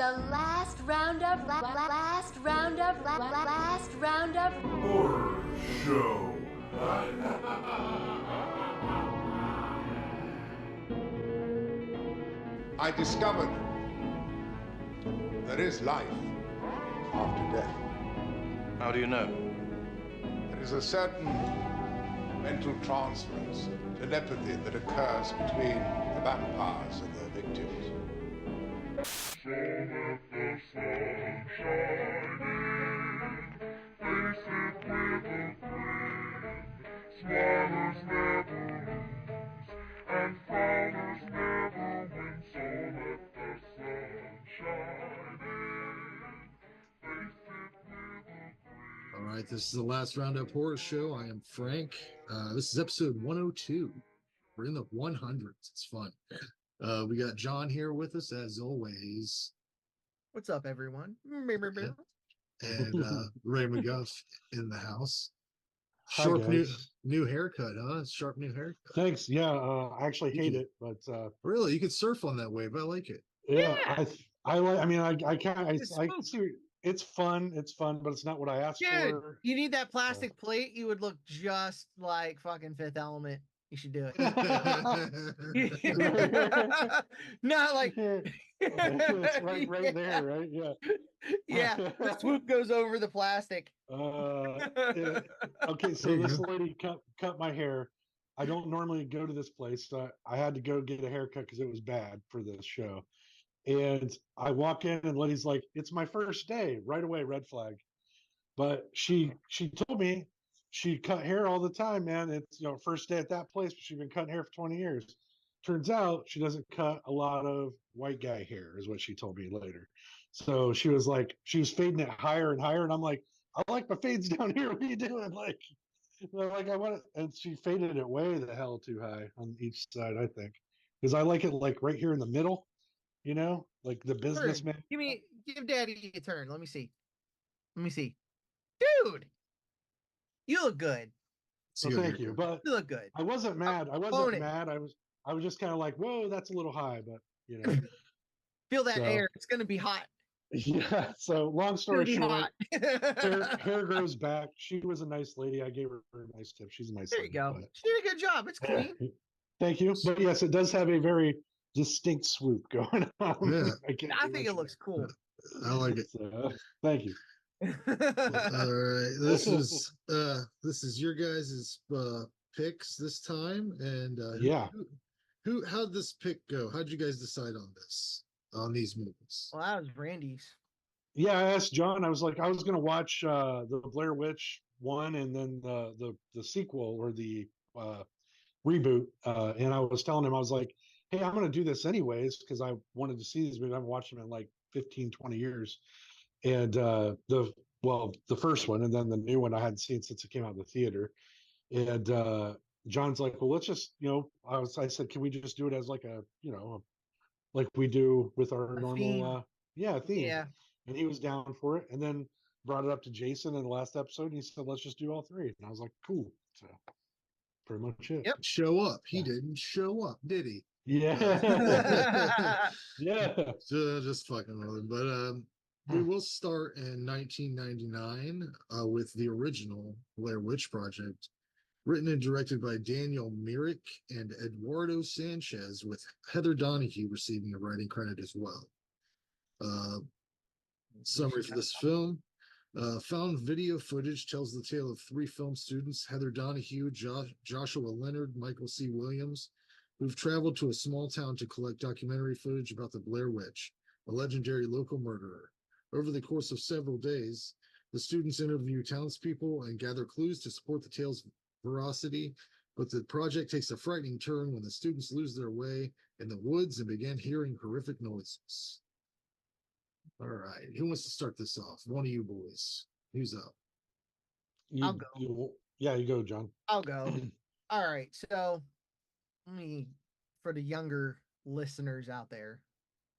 The last round of Horror Show. I discovered there is life after death. How do you know? There is a certain mental transference, telepathy that occurs between the vampires and their victims. So let the sun shine in, face it with a grin. Smilers never lose, and frowners never win. So let the sun shine in, face it with a grin. All right, this is the last roundup horror show. I am Frank. This is episode 102. We're in the 100s. It's fun. We got John here with us as always, What's up, everyone? and Ray McGuff in the house. Hi, Sharp guys. new haircut, huh? Sharp new haircut. Thanks. Yeah, I actually hate you. it, but Really, you could surf on that wave. I like it. yeah, I like. I mean, I can't. It's I smooth. see. It's fun. It's fun, but it's not what I asked Dude, for. you need that plastic plate. You would look just like fucking Fifth Element. You should do it. Not like It's right there, right? Yeah. yeah. The swoop goes over the plastic. Yeah. Okay, so There you this go. lady cut my hair. I don't normally go to this place, so I had to go get a haircut because it was bad for this show. And I walk in, and lady's like, "It's my first day." Right away, red flag. But she told me she cut hair all the time, man. It's first day at that place, but she's been cutting hair for 20 years. Turns out she doesn't cut a lot of white guy hair, is what she told me later. So she was fading it higher and higher, and I'm like, I like my fades down here. What are you doing? Like I want it, and she faded it way the hell too high on each side, I think, because I like it like right here in the middle, like the Turn. businessman. Give Daddy a turn. Let me see. Dude, you look good. So thank you, but You look good. I wasn't mad. I Own wasn't it. mad. I was just kind of like, whoa, that's a little high, but Feel that So- air. It's gonna be hot. yeah. So long It's gonna story be short, hot. hair grows back. She was a nice lady. I gave her a nice tip. She's a nice There you lady. go. She did a good job. It's clean. Thank you. But yes, it does have a very distinct swoop going on. Yeah. I think it looks cool. I like it. So, thank you. All right, this is your guys' picks this time, and Yeah. how'd this pick go? How'd you guys decide on these movies? Well, that was Randy's. Yeah, I asked John. I was like, I was going to watch the Blair Witch one, and then the sequel or the reboot. And I was telling him, I was like, hey, I'm going to do this anyways because I wanted to see these movies. I haven't watched them in like 15, 20 years. And the first one, and then the new one I hadn't seen since it came out of the theater. And John's like, well, let's just, I said, can we just do it as like a, like we do with our A normal, theme. theme. Yeah. And he was down for it, and then brought it up to Jason in the last episode, and he said, let's just do all three. And I was like, cool. So pretty much it. Yep. Show up. He Yeah. didn't show up, did he? Yeah. Yeah. Just fucking with him. But we will start in 1999 with the original Blair Witch Project, written and directed by Daniel Myrick and Eduardo Sanchez, with Heather Donahue receiving a writing credit as well. Summary for this film. Found video footage tells the tale of three film students, Heather Donahue, Joshua Leonard, Michael C. Williams, who've traveled to a small town to collect documentary footage about the Blair Witch, a legendary local murderer. Over the course of several days, the students interview townspeople and gather clues to support the tale's veracity, but the project takes a frightening turn when the students lose their way in the woods and begin hearing horrific noises. All right, who wants to start this off? One of you boys. Who's up? I'll go. You go, John. I'll go. All right. So, for the younger listeners out there,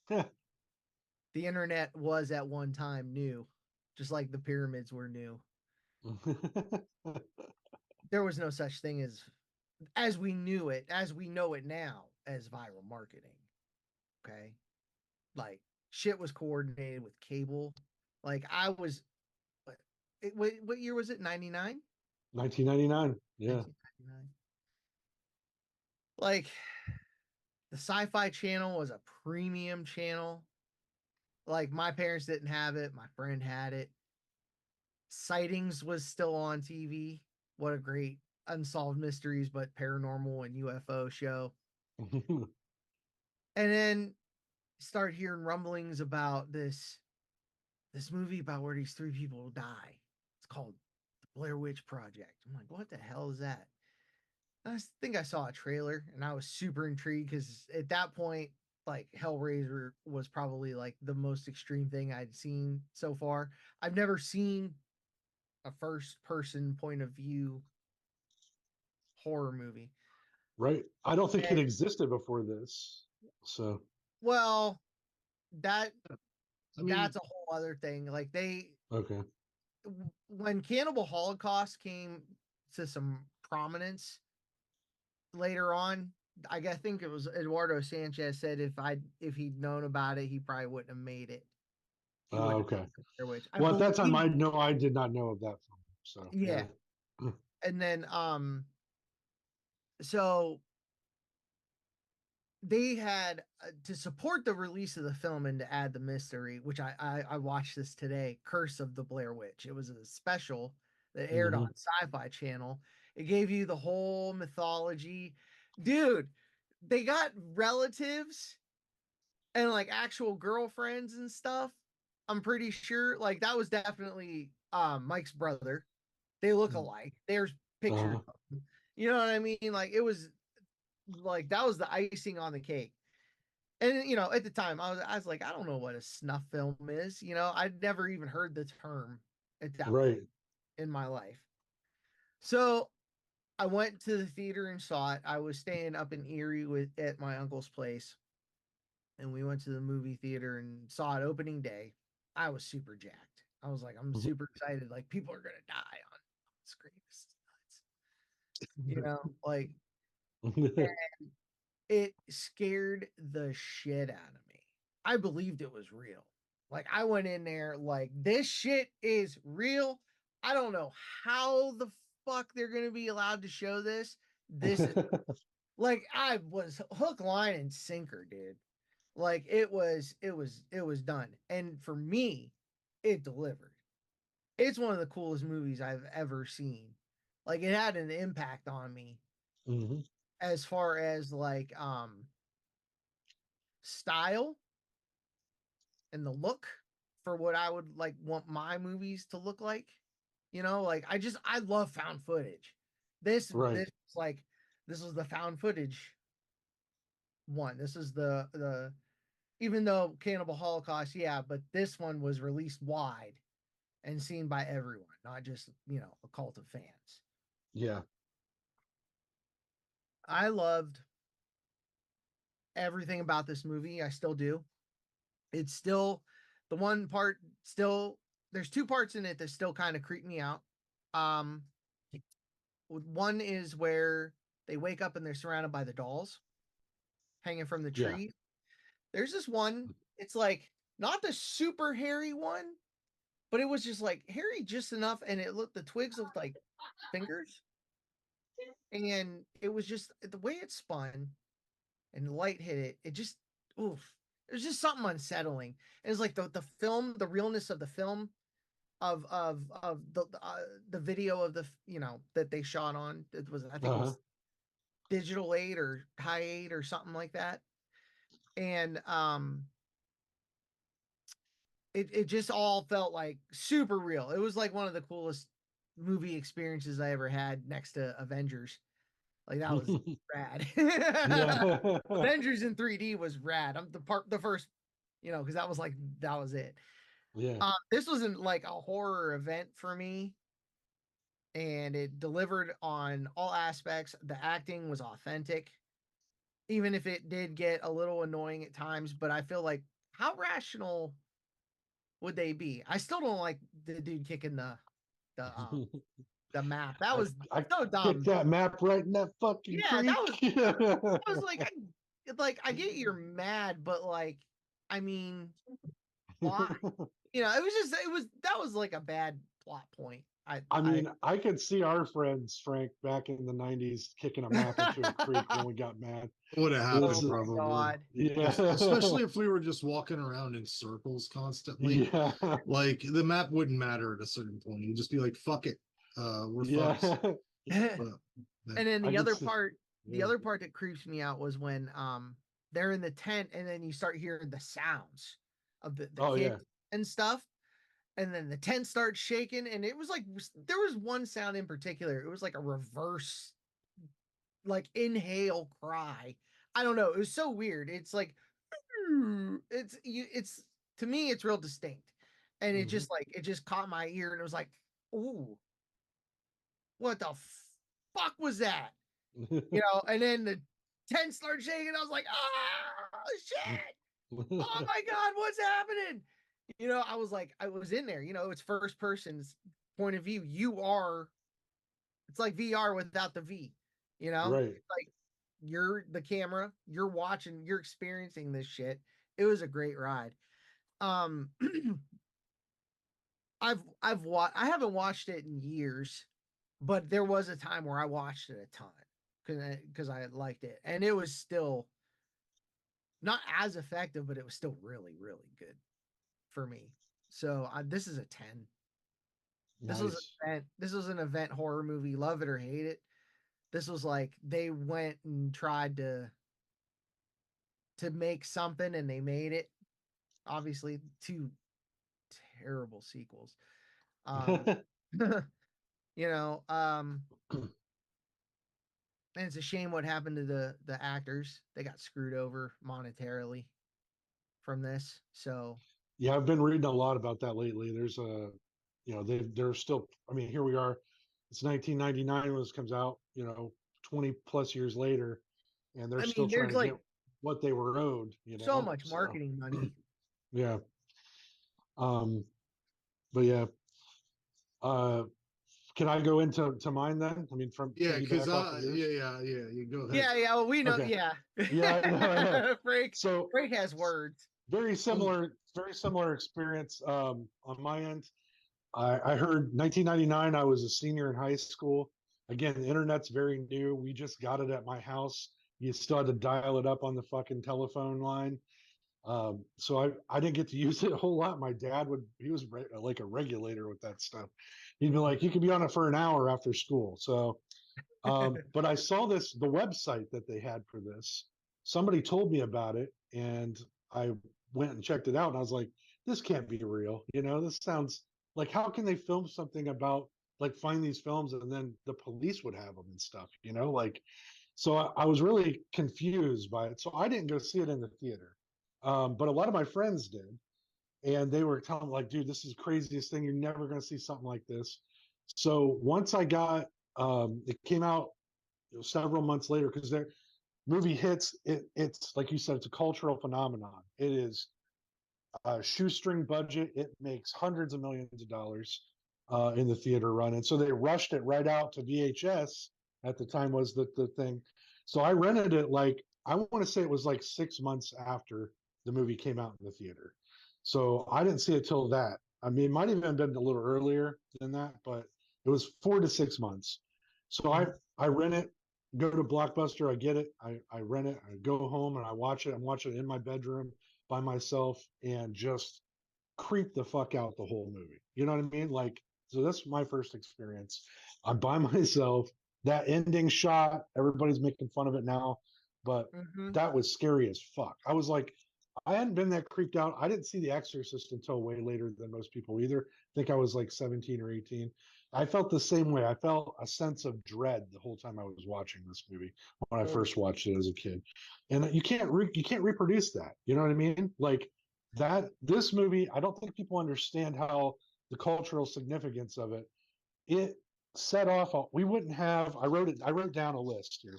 the internet was at one time new, just like the pyramids were new. There was no such thing as we knew it, as we know it now, as viral marketing. Okay. Like, shit was coordinated with cable. Like I was, what year was it? 99? 1999. Yeah. 1999. Like the Sci-Fi Channel was a premium channel. Like my parents didn't have it. My friend had it. Sightings was still on TV. What a great unsolved mysteries, but paranormal and UFO show. And then start hearing rumblings about this movie about where these three people die. It's called the Blair Witch Project. I'm like, what the hell is that? I think I saw a trailer and I was super intrigued because at that point, like Hellraiser was probably like the most extreme thing I'd seen so far. I've never seen a first person point of view horror movie. Right. I don't think it And, existed before this. So well, that I mean, that's a whole other thing. Like okay. when Cannibal Holocaust came to some prominence later on, I think it was Eduardo Sanchez said if he'd known about it, he probably wouldn't have made it. He wouldn't Okay. have made Blair Witch. I Well, at that time, believe, I did not know of that film. So yeah. And then so they had to support the release of the film and to add the mystery, which I watched this today, Curse of the Blair Witch. It was a special that aired on Sci-Fi Channel. It gave you the whole mythology. Dude, they got relatives and like actual girlfriends and stuff. I'm pretty sure like that was definitely Mike's brother. They look alike. There's pictures. You know what I mean? Like it was like that was the icing on the cake. And you know, at the time I was like, I don't know what a snuff film is. You know, I'd never even heard the term at that Right. point in my life. So I went to the theater and saw it. I was staying up in Erie at my uncle's place. And we went to the movie theater and saw it opening day. I was super jacked. I was like, I'm super excited. Like people are gonna die on screen. This is nuts. You know, like it scared the shit out of me. I believed it was real. Like I went in there like this shit is real. I don't know how the fuck they're gonna be allowed to show this. This is like I was hook, line, and sinker, dude. Like it was done. And for me, it delivered. It's one of the coolest movies I've ever seen. Like it had an impact on me as far as like style and the look for what I would like want my movies to look like. You know, like I love found footage. Right. This was the found footage one. This is the even though Cannibal Holocaust, yeah, but this one was released wide and seen by everyone, not just, you know, a cult of fans. Yeah. I loved everything about this movie. I still do. It's still the one part still there's two parts in it that still kind of creep me out. Um one is where they wake up and they're surrounded by the dolls hanging from the Yeah. tree. There's this one, it's like not the super hairy one, but it was just like hairy just enough, and the twigs looked like fingers, and it was just the way it spun and the light hit it. It just oof, it was just something unsettling. It was like the film, the realness of the film, of the video of the you know that they shot on. It was I think it was digital 8 or high 8 or something like that, and it just all felt like super real. It was like one of the coolest movie experiences I ever had next to Avengers. Like that was rad. Avengers in 3D was rad. I'm the first, you know, because that was it. Yeah. This wasn't like a horror event for me, and it delivered on all aspects. The acting was authentic, even if it did get a little annoying at times. But I feel like how rational would they be? I still don't like the dude kicking the the map. That was I so dumb. kicked that map right in that fucking Yeah, creek. that was like I get you're mad, but like I mean, why? You know, that was like a bad plot point. I mean, I could see our friends, Frank, back in the 90s kicking a map into a creek when we got mad. Would have Oh happened my probably. God. Yeah. Especially if we were just walking around in circles constantly. Yeah. Like the map wouldn't matter at a certain point. You'd just be like, fuck it. We're Yeah. fucked. But, And then I the could other see- part, the yeah. other part that creeps me out was when they're in the tent and then you start hearing the sounds of the Oh, kids yeah. and stuff. And then the tent starts shaking, and it was like there was one sound in particular. It was like a reverse, like inhale cry. I don't know. It was so weird. It's like it's to me it's real distinct, and it just like it just caught my ear, and it was like, ooh, what the fuck was that? You know, and then the tent started shaking. I was like, ah, shit. Oh my God, what's happening? You know, I was like, I was in there, you know, it's first person's point of view. It's like VR without the V, you know? Right. It's like you're the camera, you're watching, you're experiencing this shit. It was a great ride. Um I haven't watched it in years, but there was a time where I watched it a ton because I liked it. And it was still not as effective, but it was still really, really good for me. So this is a 10. Nice. This was an event horror movie, love it or hate it. This was like they went and tried to make something and they made it. Obviously, two terrible sequels. You know, and it's a shame what happened to the actors. They got screwed over monetarily from this. So Yeah, I've been reading a lot about that lately. There's they're still, I mean, here we are. It's 1999 when this comes out, 20 plus years later, and they're I still mean, trying there's to get like what they were owed, so much So, marketing money. yeah. But yeah. Uh, can I go into mine then? I mean, from yeah, because piggyback off of yours? yeah. You go ahead. Yeah, well, we know. Okay. Yeah, Yeah, I know. Frank. So Frank has words. very similar experience on my end. I heard 1999. I was a senior in high school. Again, the internet's very new. We just got it at my house. You still had to dial it up on the fucking telephone line. So I didn't get to use it a whole lot. My dad he was like a regulator with that stuff. He'd be like, you could be on it for an hour after school. So, but I saw the website that they had for this. Somebody told me about it, and I went and checked it out, and I was like, this can't be real. This sounds like, how can they film something about, like, find these films and then the police would have them and stuff, like, so I was really confused by it. So I didn't go see it in the theater. But a lot of my friends did, and they were telling me, like, dude, this is the craziest thing. You're never going to see something like this. So once I got, it came out several months later, because their movie hits. It's like you said, it's a cultural phenomenon. It is a shoestring budget. It makes hundreds of millions of dollars in the theater run, and so they rushed it right out to VHS. At the time was the thing. So I rented it, like, I want to say it was like 6 months after the movie came out in the theater. So I didn't see it till that. I mean, it might have even been a little earlier than that, but it was 4 to 6 months. So I rent it, go to Blockbuster, I get it, I rent it, I go home and I watch it. I'm watching it in my bedroom by myself and just creep the fuck out the whole movie. You know what I mean? Like, so that's my first experience. I'm by myself. That ending shot, everybody's making fun of it now, but that was scary as fuck. I was like, I hadn't been that creeped out. I didn't see The Exorcist until way later than most people either. I think I was like 17 or 18. I felt the same way. I felt a sense of dread the whole time I was watching this movie when I first watched it as a kid. And you can't reproduce that. You know what I mean? Like, this movie, I don't think people understand how the cultural significance of it. It set off. We wouldn't have. I wrote down a list here.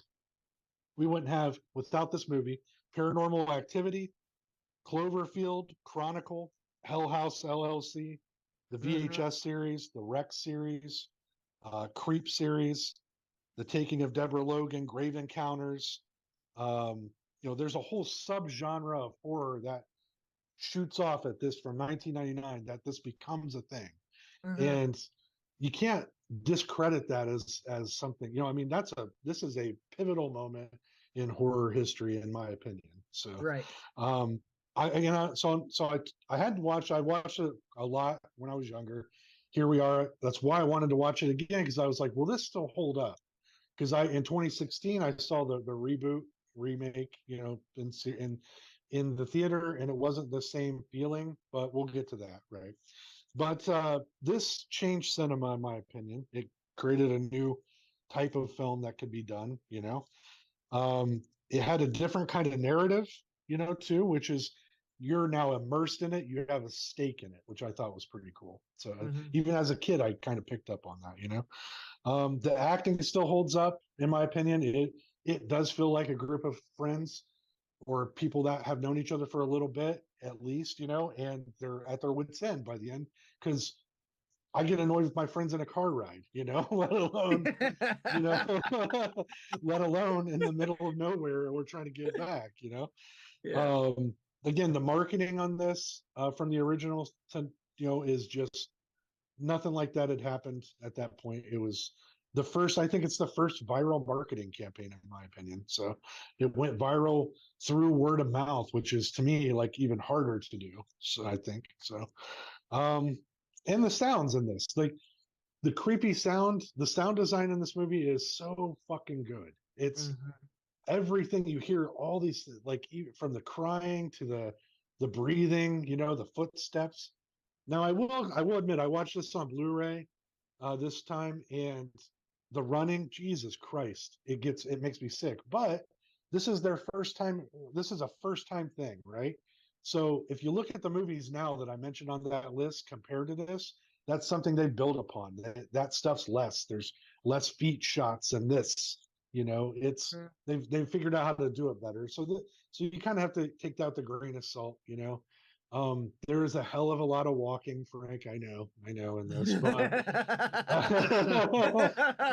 We wouldn't have, without this movie, Paranormal Activity, Cloverfield, Chronicle, Hell House LLC, the VHS series, the Rex series, Creep series, The Taking of Deborah Logan, Grave Encounters. There's a whole subgenre of horror that shoots off at this from 1999, that this becomes a thing. Mhm. And you can't discredit that as something, I mean, this is a pivotal moment in horror history, in my opinion. So Right. um I had to watch, I watched it a lot when I was younger. Here we are. That's why I wanted to watch it again, because I was like, will this still hold up? Because I in 2016 I saw the reboot remake, in the theater, and it wasn't the same feeling, but we'll get to that, right? But this changed cinema, in my opinion. It created a new type of film that could be done. It had a different kind of narrative, too, which is you're now immersed in it. You have a stake in it, which I thought was pretty cool. So Mhm. even as a kid, I kind of picked up on that. The acting still holds up, in my opinion. It does feel like a group of friends or people that have known each other for a little bit, at least, and they're at their wits' end by the end, because I get annoyed with my friends in a car ride, let alone, you know, let alone in the middle of nowhere and we're trying to get back. Yeah. Um, Again, the marketing on this from the original, is just nothing like that had happened at that point. It was the first, I think it's the first viral marketing campaign, in my opinion. So it went viral through word of mouth, which is to me like even harder to do. So I think so. Um, and the sounds in this, like the sound design in this movie is so fucking good. It's Mhm. everything you hear, all these, like, even from the crying to the breathing, the footsteps. Now I will admit I watched this on Blu-ray this time, and the running, Jesus Christ, it makes me sick. But this is their first time. This is a first time thing, right? So if you look at the movies now that I mentioned on that list compared to this, that's something they build upon. That stuff's less. There's less feet shots than this. It's Mhm. they've figured out how to do it better. So you kind of have to take that with a grain of salt. There is a hell of a lot of walking, Frank. I know in this, but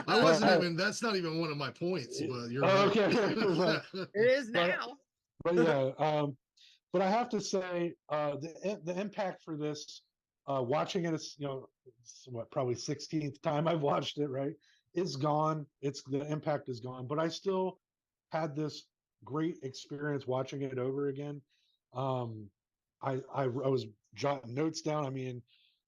I wasn't even. That's not even one of my points, but you're right. okay, It is but now. but yeah, but I have to say, the impact for this, watching it, it's what, probably 16th time I've watched it. Right, it's gone. It's the impact is gone, but I still had this great experience watching it over again. Um, I was jotting notes down. I mean,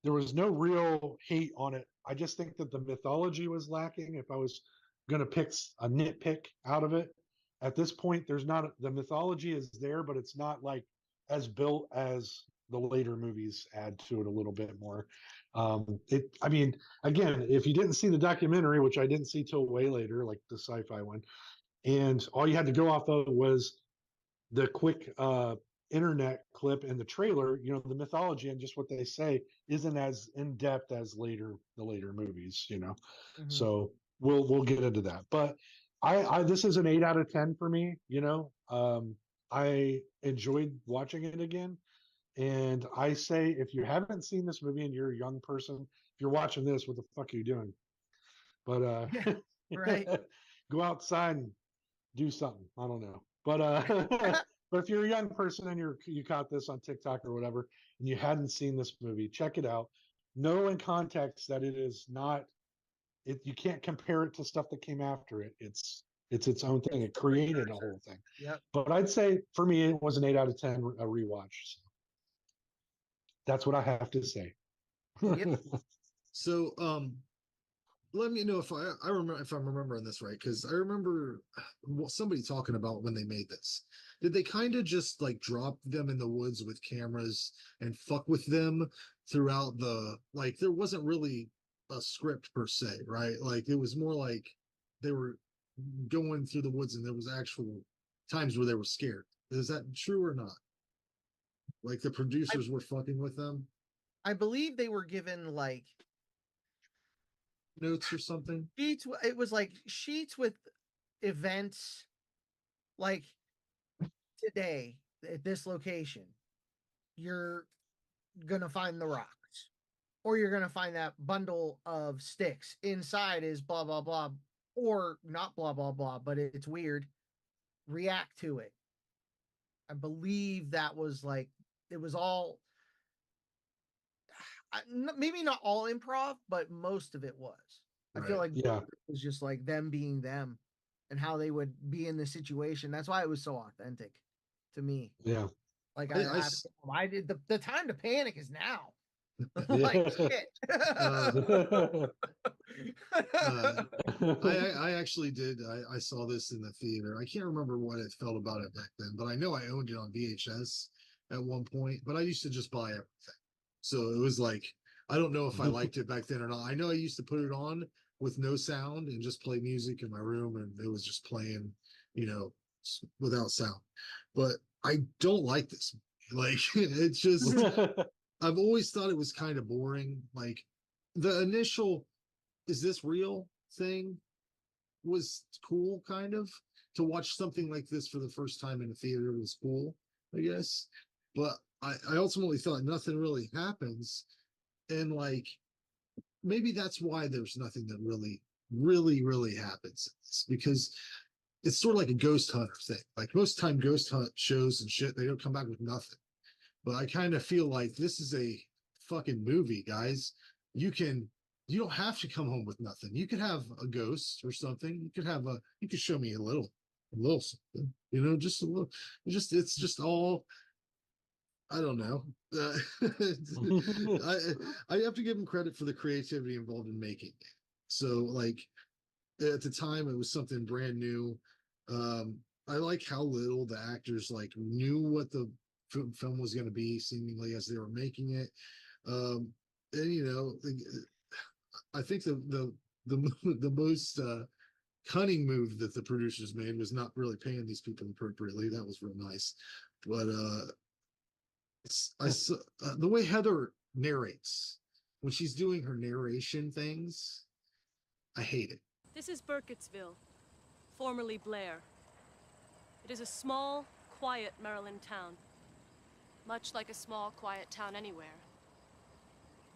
there was no real hate on it. I just think that the mythology was lacking. If I was going to pick a nitpick out of it, at this point, there's not, the mythology is there, but it's not like as built as the later movies add to it a little bit more. I mean, again, if you didn't see the documentary, which I didn't see till way later, like the sci-fi one, and all you had to go off of was the quick internet clip and the trailer, the mythology and just what they say isn't as in depth as the later movies. Mhm. So we'll get into that. But I this is an 8 out of 10 for me. I enjoyed watching it again. And I say, if you haven't seen this movie and you're a young person, if you're watching this, what the fuck are you doing? But Yeah. Right. go outside and do something. I don't know. But but if you're a young person and you caught this on TikTok or whatever, and you hadn't seen this movie, check it out. Know in context that it is not, you can't compare it to stuff that came after it. It's its own thing. It's It the created a precursor. whole thing. Yep. But I'd say for me it was an 8 out of 10 a rewatch. So that's what I have to say. Yep. So, let me know if I remember if I'm remembering this right, because I remember somebody talking about when they made this. Did they kind of just like drop them in the woods with cameras and fuck with them throughout like there wasn't really a script per se, right? Like it was more like they were going through the woods and there was actual times where they were scared. Is that true or not? Like the I producers were fucking with them, I believe they were given like notes or something. sheets. It was like sheets with events, like today at this location, you're gonna find the rocks, or you're gonna find that bundle of sticks. Inside is blah blah blah, or not blah blah blah, but it's weird. React to it. I believe that was like it was all maybe not all improv, but most of it was. I feel like Yeah. it was just like them being them and how they would be in the situation. That's why it was so authentic to me. Yeah. Like I I did the time to panic is now. Like Yeah. shit. I actually did. I saw this in the theater. I can't remember what it felt about it back then, but I know I owned it on VHS at one point. But I used to just buy everything, so it was like I don't know if I liked it back then or not. I know I used to put it on with no sound and just play music in my room, and it was just playing, without sound. But I don't like this. Like it's just I've always thought it was kind of boring. Like the initial "is this real" thing was cool, kind of. To watch something like this for the first time in a theater was cool, I guess. But I ultimately thought nothing really happens. And like maybe that's why there's nothing that really happens in this, because it's sort of like a ghost hunter thing. Like most time ghost hunt shows and shit, they don't come back with nothing. But I kind of feel like this is a fucking movie, guys. You don't have to come home with nothing. You could have a ghost or something. You could show me a little something, just a little. It's just all, I don't know. I have to give him credit for the creativity involved in making it. So like at the time it was something brand new. I like how little the actors like knew what the film was going to be, seemingly, as they were making it. And I think the most cunning move that the producers made was not really paying these people appropriately. That was real nice. But the way Heather narrates when she's doing her narration things, I hate it. This is Burkittsville, formerly Blair. It is a small, quiet Maryland town, much like a small, quiet town anywhere.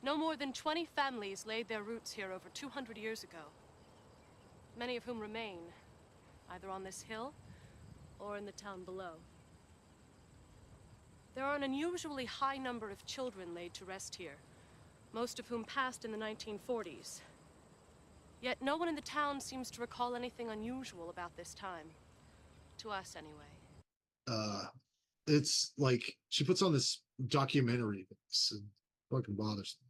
No more than 20 families laid their roots here over 200 years ago, many of whom remain, either on this hill or in the town below. There are an unusually high number of children laid to rest here, most of whom passed in the 1940s. Yet no one in the town seems to recall anything unusual about this time. To us, anyway. It's like she puts on this documentary and fucking bothers me.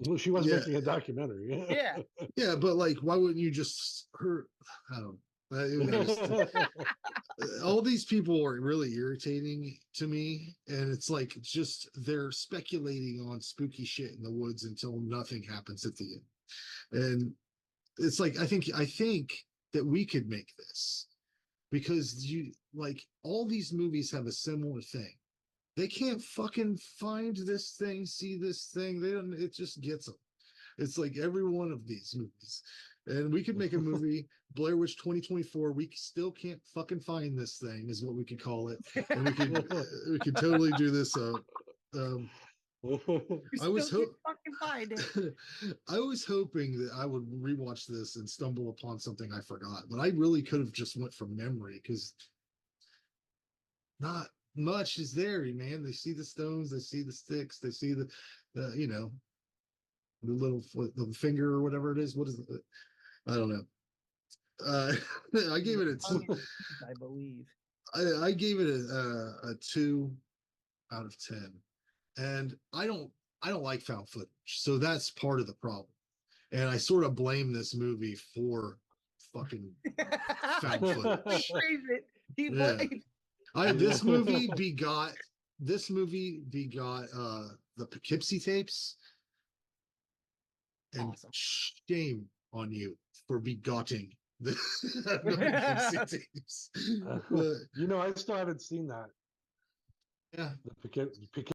Well, she was making a documentary. Yeah. Yeah, but like, why wouldn't you just I don't know. All these people are really irritating to me, and it's like just they're speculating on spooky shit in the woods until nothing happens at the end. And it's like I think that we could make this, because all these movies have a similar thing. They can't fucking find this thing, see this thing. They don't. It just gets them. It's like every one of these movies. And we could make a movie, Blair Witch 2024. We still can't fucking find this thing, is what we could call it. And we could totally do this up. I was fucking find it. I was hoping that I would rewatch this and stumble upon something I forgot, but I really could have just went from memory, because not much is there, man. They see the stones, they see the sticks, they see the the finger or whatever it is. What is it? I don't know. I gave it I believe. I gave it a 2 out of 10, and I don't like found footage, so that's part of the problem. And I sort of blame this movie for fucking found footage. He blamed. This movie begot the Poughkeepsie tapes, and awesome. Shame on you for begotten the Poughkeepsie tapes. I still haven't seen that. Yeah, the Poughkeepsie